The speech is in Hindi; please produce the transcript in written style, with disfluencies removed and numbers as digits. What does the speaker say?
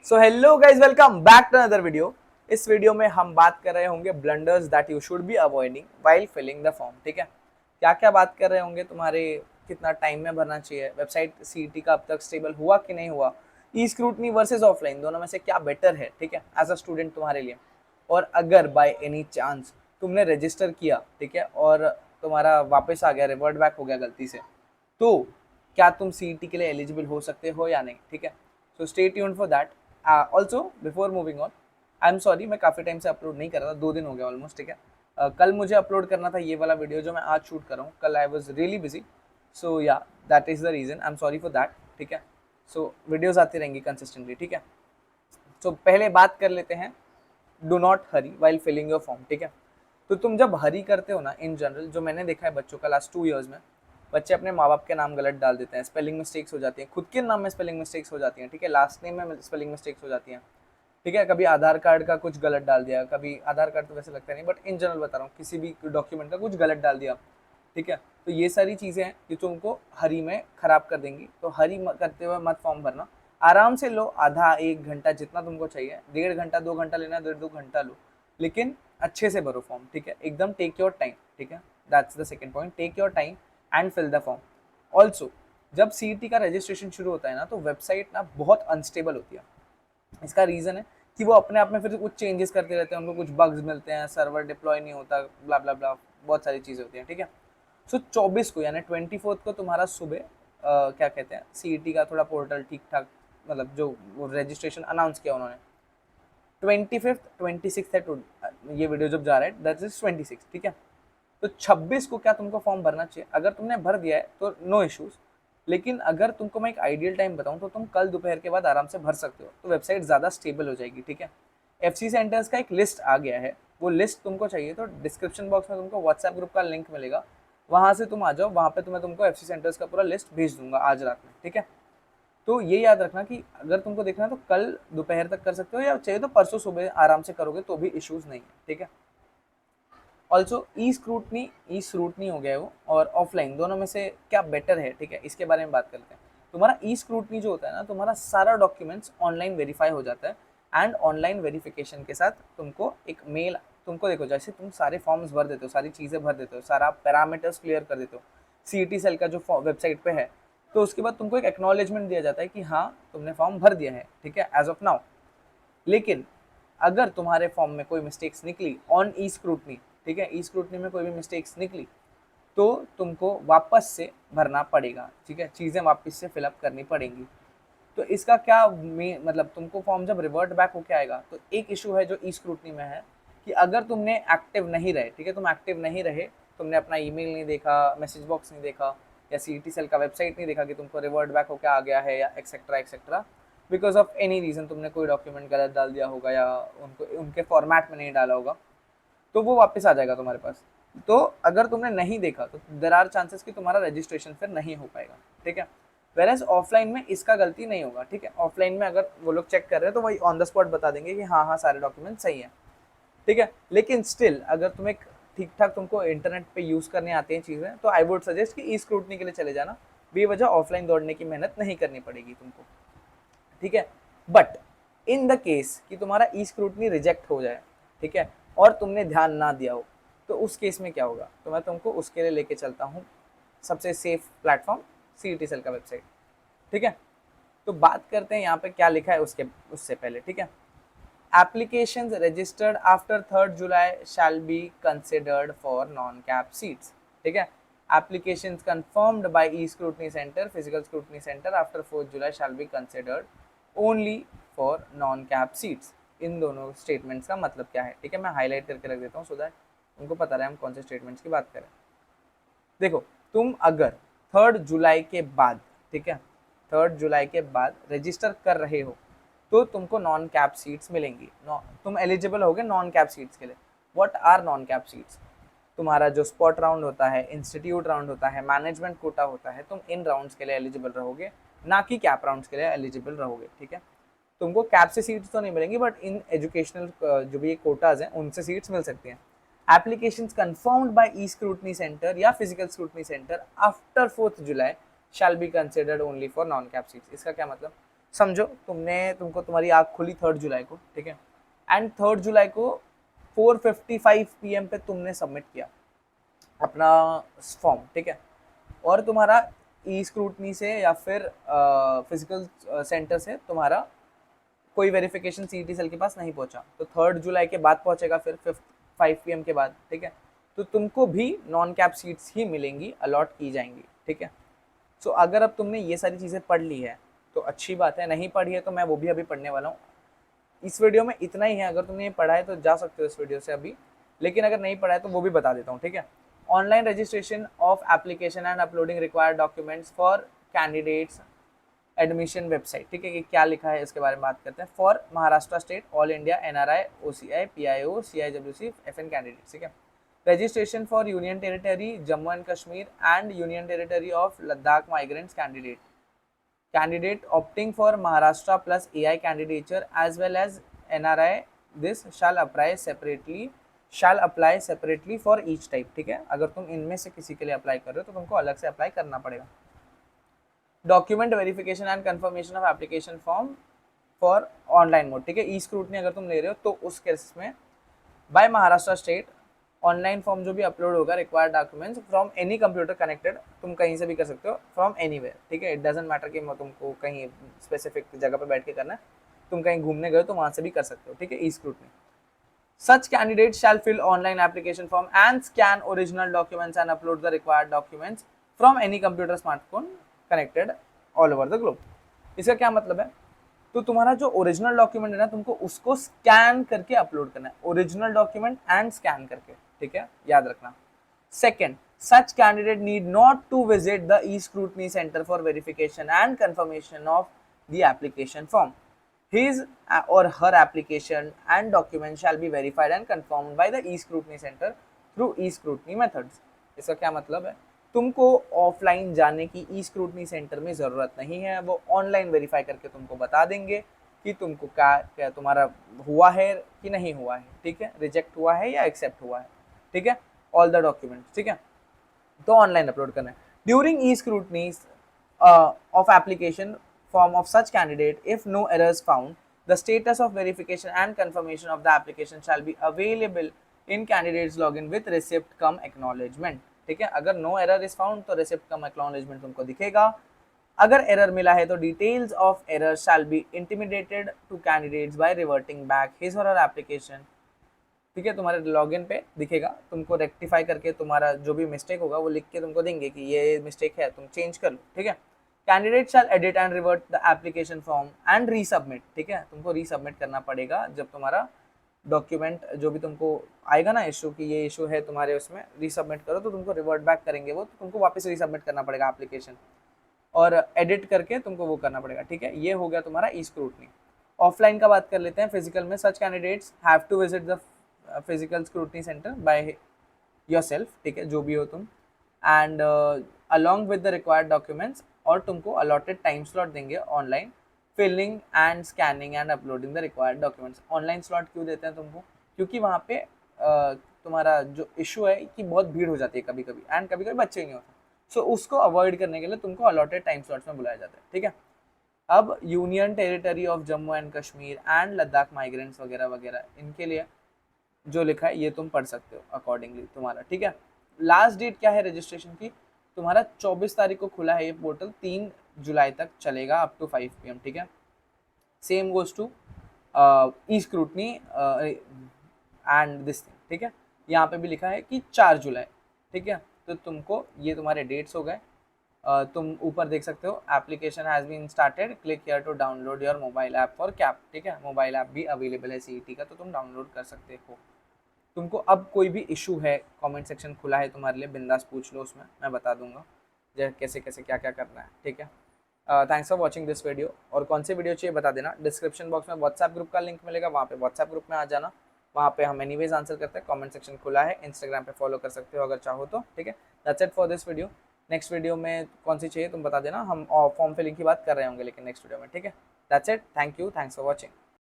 So hello guys, welcome back to another video. इस वीडियो में हम बात कर रहे होंगे blunders that you should be avoiding while filling the form. ठीक है, क्या क्या बात कर रहे होंगे, तुम्हारे कितना टाइम में भरना चाहिए, वेबसाइट सीईटी का अब तक स्टेबल हुआ कि नहीं हुआ, ई स्क्रूटनी वर्सेस ऑफलाइन दोनों में से क्या बेटर है, ठीक है, एज अ स्टूडेंट तुम्हारे लिए। और अगर बाय एनी चांस तुमने रजिस्टर किया, ठीक है, और तुम्हारा वापस आ गया, रिवर्ट बैक हो गया गलती से, तो क्या तुम सीईटी के लिए एलिजिबल हो सकते हो या नहीं, ठीक है। So stay tuned for that. Also before moving on, I am sorry, मैं काफ़ी टाइम से अपलोड नहीं कर रहा था, 2 दिन हो गया ऑलमोस्ट, ठीक है। कल मुझे अपलोड करना था ये वाला वीडियो जो मैं आज शूट कर रहा हूँ, कल आई वॉज रियली बिजी। सो या that is the reason, I am sorry for that, ठीक है। सो वीडियोज आती रहेंगी कंसिस्टेंटली, ठीक है। सो पहले बात कर लेते हैं, do not hurry while filling your form, ठीक है। तो तुम जब हरी करते हो ना, इन जनरल जो मैंने देखा है बच्चों का लास्ट 2 ईयर्स में, बच्चे अपने माँ बाप के नाम गलत डाल देते हैं, स्पेलिंग मिस्टेक्स हो जाती हैं, खुद के नाम में स्पेलिंग मिस्टेक्स हो जाती हैं, ठीक है, लास्ट नेम में स्पेलिंग मिस्टेक्स हो जाती हैं, ठीक है। कभी आधार कार्ड का कुछ गलत डाल दिया, कभी आधार कार्ड तो वैसे लगता नहीं, बट इन जनरल बता रहा हूँ, किसी भी डॉक्यूमेंट का कुछ गलत डाल दिया, ठीक है। तो ये सारी चीज़ें हैं जो तुमको हरी में खराब कर देंगी, तो हरी करते हुए मत फॉर्म भरना। आराम से लो, आधा 1 घंटा जितना तुमको चाहिए, 1.5 घंटा 2 घंटा लेना, 1.5 2 घंटा लो, लेकिन अच्छे से भरो फॉर्म, ठीक है, एकदम टेक योर टाइम, ठीक है। That's the second point, take your time and fill the form. Also जब सीईटी का रजिस्ट्रेशन शुरू होता है ना, तो वेबसाइट ना बहुत अनस्टेबल होती है। इसका रीज़न है कि वो अपने आप में फिर कुछ चेंजेस करते रहते हैं, उनको कुछ बग्स मिलते हैं, सर्वर डिप्लॉय नहीं होता, ब्ला ब्ला ब्ला, बहुत सारी चीज़ें होती हैं, ठीक है। सो 24 को यानी 24 को तुम्हारा सुबह क्या कहते हैं, सीईटी का थोड़ा पोर्टल ठीक ठाक, मतलब जो रजिस्ट्रेशन अनाउंस किया उन्होंने, 25th 26th है ये वीडियो जब जा रहा है, दैट इज 26, ठीक है। तो 26 को क्या तुमको फॉर्म भरना चाहिए, अगर तुमने भर दिया है तो नो इश्यूज। लेकिन अगर तुमको मैं एक आइडियल टाइम बताऊं, तो तुम कल दोपहर के बाद आराम से भर सकते हो, तो वेबसाइट ज़्यादा स्टेबल हो जाएगी, ठीक है। एफसी सेंटर्स का एक लिस्ट आ गया है, वो लिस्ट तुमको चाहिए तो डिस्क्रिप्शन बॉक्स में तुमको व्हाट्सएप ग्रुप का लिंक मिलेगा, वहाँ से तुम आ जाओ, वहाँ पे तुम्हें तुमको एफसी सेंटर्स का पूरा लिस्ट भेज दूंगा आज रात में, ठीक है। तो ये याद रखना कि अगर तुमको देखना है तो कल दोपहर तक कर सकते हो, या चाहिए तो परसों सुबह आराम से करोगे तो भी इश्यूज नहीं है, ठीक है। ऑल्सो ई स्क्रूटनी हो गया है वो, और ऑफलाइन दोनों में से क्या बेटर है, ठीक है, इसके बारे में बात करते हैं। तुम्हारा ई स्क्रूटनी जो होता है ना, तुम्हारा सारा डॉक्यूमेंट्स ऑनलाइन वेरीफाई हो जाता है, एंड ऑनलाइन वेरिफिकेशन के साथ तुमको एक मेल, तुमको देखो जैसे तुम सारे फॉर्म्स भर देते हो, सारी चीज़ें भर देते हो, सारा पैरामीटर्स क्लियर कर देते हो सीईटी सेल का जो वेबसाइट पे है, तो उसके बाद तुमको एक एक्नॉलेजमेंट दिया जाता है कि हाँ तुमने फॉर्म भर दिया है, ठीक है, एज ऑफ नाउ। लेकिन अगर तुम्हारे फॉर्म में कोई मिस्टेक्स निकली ऑन ई स्क्रूटनी, ठीक है, ई स्क्रूटनी में कोई भी मिस्टेक्स निकली, तो तुमको वापस से भरना पड़ेगा, ठीक है, चीज़ें वापस से फिलअप करनी पड़ेंगी। तो इसका क्या मतलब, तुमको फॉर्म जब रिवर्ट बैक होके आएगा, तो एक इशू है जो ई स्क्रूटनी में है, कि अगर तुमने एक्टिव नहीं रहे, ठीक है, तुम एक्टिव नहीं रहे, तुमने अपना ईमेल नहीं देखा, मैसेज बॉक्स नहीं देखा, या सीईटी सेल का वेबसाइट नहीं देखा कि तुमको रिवर्ट बैक होके आ गया है, या etcetera etcetera, because of any reason तुमने कोई डॉक्यूमेंट गलत डाल दिया होगा, या उनको उनके फॉर्मेट में नहीं डाला होगा, तो वो वापस आ जाएगा तुम्हारे पास। तो अगर तुमने नहीं देखा तो देर आर चांसेस कि तुम्हारा रजिस्ट्रेशन फिर नहीं हो पाएगा, ठीक है। वेरएज ऑफलाइन में इसका गलती नहीं होगा, ठीक है, ऑफलाइन में अगर वो लोग चेक कर रहे हैं तो वही ऑन द स्पॉट बता देंगे कि हाँ हाँ सारे डॉक्यूमेंट सही है, ठीक है। लेकिन स्टिल अगर तुम एक ठीक ठाक तुमको इंटरनेट पे यूज़ करने आती हैं चीज़ें, तो आई वुड सजेस्ट कि ई स्क्रूटनी के लिए चले जाना, बेवजह ऑफलाइन दौड़ने की मेहनत नहीं करनी पड़ेगी तुमको, ठीक है। बट इन द केस कि तुम्हारा ई स्क्रूटनी रिजेक्ट हो जाए, ठीक है, और तुमने ध्यान ना दिया हो, तो उस केस में क्या होगा, तो मैं तुमको उसके लिए लेके चलता हूँ सबसे सेफ प्लेटफॉर्म, सीईटी सेल का वेबसाइट, ठीक है। तो बात करते हैं यहाँ पे क्या लिखा है उसके, उससे पहले, ठीक है। Applications registered after 3rd July shall be considered for non-cap seats, ठीक है। Applications confirmed by e-scrutiny center, physical scrutiny center after 4th July shall be considered only for non-cap seats। इन दोनों स्टेटमेंट्स का मतलब क्या है, ठीक है, मैं हाईलाइट करके रख देता हूँ सो दैट उनको पता रहे हम कौन से स्टेटमेंट्स की बात करें। देखो, तुम अगर 3rd जुलाई के बाद, ठीक है, 3rd जुलाई के बाद रजिस्टर कर रहे हो, तो तुमको नॉन कैप सीट्स मिलेंगी, तुम एलिजिबल होगे नॉन कैप सीट्स के लिए। What are non CAP seats? तुम्हारा जो स्पॉट राउंड होता है, इंस्टीट्यूट राउंड होता है, मैनेजमेंट कोटा होता है, तुम इन राउंड्स के लिए एलिजिबल रहोगे, ना कि कैप राउंड्स के लिए एलिजिबल रहोगे, ठीक है। तुमको कैप से सीट्स तो नहीं मिलेंगी, बट इन एजुकेशनल जो भी कोटाज हैं उनसे सीट्स मिल सकती हैं। Applications confirmed by e-scrutiny center या physical scrutiny center after 4th July shall be considered only for non-cap seats। इसका क्या मतलब? समझो तुमको तुम्हारी आँख खुली 3 जुलाई को, ठीक है, एंड 3 जुलाई को 4:55 PM पे तुमने सबमिट किया अपना फॉर्म, ठीक है, और तुम्हारा ई स्क्रूटनी से या फिर फिजिकल सेंटर से तुम्हारा कोई वेरिफिकेशन सीईटी सेल के पास नहीं पहुंचा, तो 3 जुलाई के बाद पहुंचेगा, फिर 5 PM के बाद, ठीक है, तो तुमको भी नॉन कैप सीट्स ही मिलेंगी, अलॉट की जाएंगी, ठीक है। सो अगर अब तुमने ये सारी चीज़ें पढ़ ली है तो अच्छी बात है, नहीं पढ़ी है तो मैं वो भी अभी पढ़ने वाला हूँ। इस वीडियो में इतना ही है, अगर तुमने ये पढ़ा है तो जा सकते हो इस वीडियो से अभी, लेकिन अगर नहीं पढ़ा है तो वो भी बता देता हूँ, ठीक है। Online registration of application and uploading required documents for candidates admission website, ठीक है, कि क्या लिखा है इसके बारे में बात करते हैं। For Maharashtra state, all India, NRI, OCI, PIO, CIWC, FN candidates, ठीक है। Registration for union territory Jammu and Kashmir and union territory of Ladakh migrants candidate opting for Maharashtra plus AI candidature as well as NRI, this shall apply separately for each type, ठीक है। अगर तुम इनमें से किसी के लिए अप्लाई कर रहे हो तो तुमको अलग से अप्लाई करना पड़ेगा। Document verification and confirmation of application form for online mode, ठीक है, ई स्क्रूटनी अगर तुम ले रहे हो तो उस केस में by Maharashtra state online form जो भी अपलोड होगा required documents from any computer connected, तुम कहीं से भी कर सकते हो, फ्रॉम एनीवेयर, ठीक है, इट डजंट मैटर कि तुमको कहीं स्पेसिफिक जगह पे बैठ के करना है, तुम कहीं घूमने गए तो वहां से भी कर सकते हो, ठीक है, ई scrutiny. Such candidates shall fill online application form and scan original documents and upload the required documents from any computer smartphone connected all over the globe। इसका क्या मतलब है, तो तुम्हारा जो ओरिजिनल डॉक्यूमेंट है ना, तुमको उसको स्कैन करके अपलोड करना है, ओरिजिनल डॉक्यूमेंट एंड स्कैन करके, ठीक है, याद रखना। Second, such candidate need not to visit the e-scrutiny center for verification and confirmation of the application form. His or her application and documents shall be verified and confirmed by the e-scrutiny center through e-scrutiny methods। इसका क्या मतलब है, तुमको ऑफलाइन जाने की ई स्क्रूटनी सेंटर में ज़रूरत नहीं है, वो ऑनलाइन वेरीफाई करके तुमको बता देंगे कि तुमको क्या तुम्हारा हुआ है कि नहीं हुआ है, ठीक है, रिजेक्ट हुआ है या एक्सेप्ट हुआ है, ठीक है, ऑल द डॉक्यूमेंट्स, ठीक है, तो ऑनलाइन अपलोड करना है। During E scrutiny of application form of such candidate, if no errors found, the status of verification and confirmation of the application shall be available in candidates login with receipt cum acknowledgement, ठीक है। अगर नो एरर इज फाउंड तो रिसिप्ट कम एक्नॉलेजमेंट तुमको दिखेगा, अगर एरर मिला है तो details of error shall be intimidated to candidates by reverting back his or her application, ठीक है, तुम्हारे लॉगिन पे दिखेगा, तुमको रेक्टिफाई करके तुम्हारा जो भी मिस्टेक होगा वो लिख के तुमको देंगे कि ये मिस्टेक है, तुम चेंज कर लो, ठीक है। Candidate shell edit and revert the application form and resubmit, ठीक है, तुमको रीसबमिट करना पड़ेगा जब तुम्हारा डॉक्यूमेंट जो भी तुमको आएगा ना इशू की ये इशू है तुम्हारे, उसमें रीसबमिट करो तो तुमको रिवर्ट बैक करेंगे वो, तो तुमको वापस रीसबमिट करना पड़ेगा एप्लीकेशन और एडिट करके तुमको वो करना पड़ेगा, ठीक है। ये हो गया तुम्हारा ई स्क्रूटनी। ऑफलाइन का बात कर लेते हैं, फिजिकल में such candidates have to visit the physical scrutiny centre by yourself, ठीक है, जो भी हो तुम, and along with the required documents, और तुमको अलॉटेड टाइम स्लॉट देंगे online filling and scanning and uploading the required documents. Online slot क्यों देते हैं तुमको, क्योंकि वहाँ पे तुम्हारा जो इशू है कि बहुत भीड़ हो जाती है कभी कभी, एंड कभी कभी बच्चे नहीं होते, सो उसको अवॉइड करने के लिए तुमको अलॉटेड टाइम स्लॉट्स में बुलाया जाता है, ठीक है। अब union territory of Jammu and Kashmir and Ladakh migrants वगैरह वगैरह, इनके लिए जो लिखा है ये तुम पढ़ सकते हो अकॉर्डिंगली तुम्हारा, ठीक है। लास्ट डेट क्या है रजिस्ट्रेशन की, तुम्हारा 24 तारीख को खुला है ये पोर्टल, 3 जुलाई तक चलेगा अप टू 5 PM, ठीक है। Same goes to e scrutiny and this thing, ठीक है, यहाँ पे भी लिखा है कि 4 जुलाई, ठीक है, तो तुमको ये तुम्हारे डेट्स हो गए। तुम ऊपर देख सकते हो application has been started, click here to download your mobile app for CAP, ठीक है, मोबाइल ऐप भी अवेलेबल है सीईटी का, तो तुम डाउनलोड कर सकते हो। तुमको अब कोई भी इशू है, कमेंट सेक्शन खुला है तुम्हारे लिए, बिंदास पूछ लो, उसमें मैं बता दूंगा कैसे कैसे क्या क्या करना है, ठीक है। Thanks for watching this video, और कौन सी वीडियो चाहिए बता देना, डिस्क्रिप्शन बॉक्स में व्हाट्सएप ग्रुप का लिंक मिलेगा, वहाँ पे व्हाट्सएप ग्रुप में आ जाना, वहाँ पे हम एनीवेज आंसर करते हैं, कमेंट सेक्शन खुला है, इंस्टाग्राम पे फॉलो कर सकते हो अगर चाहो तो, ठीक है। That's it for this video. Next video में कौन सी चाहिए तुम बता देना, हम फॉर्म फिलिंग की बात कर रहे होंगे लेकिन नेक्स्ट वीडियो में, ठीक है। That's it, thank you, thanks for watching.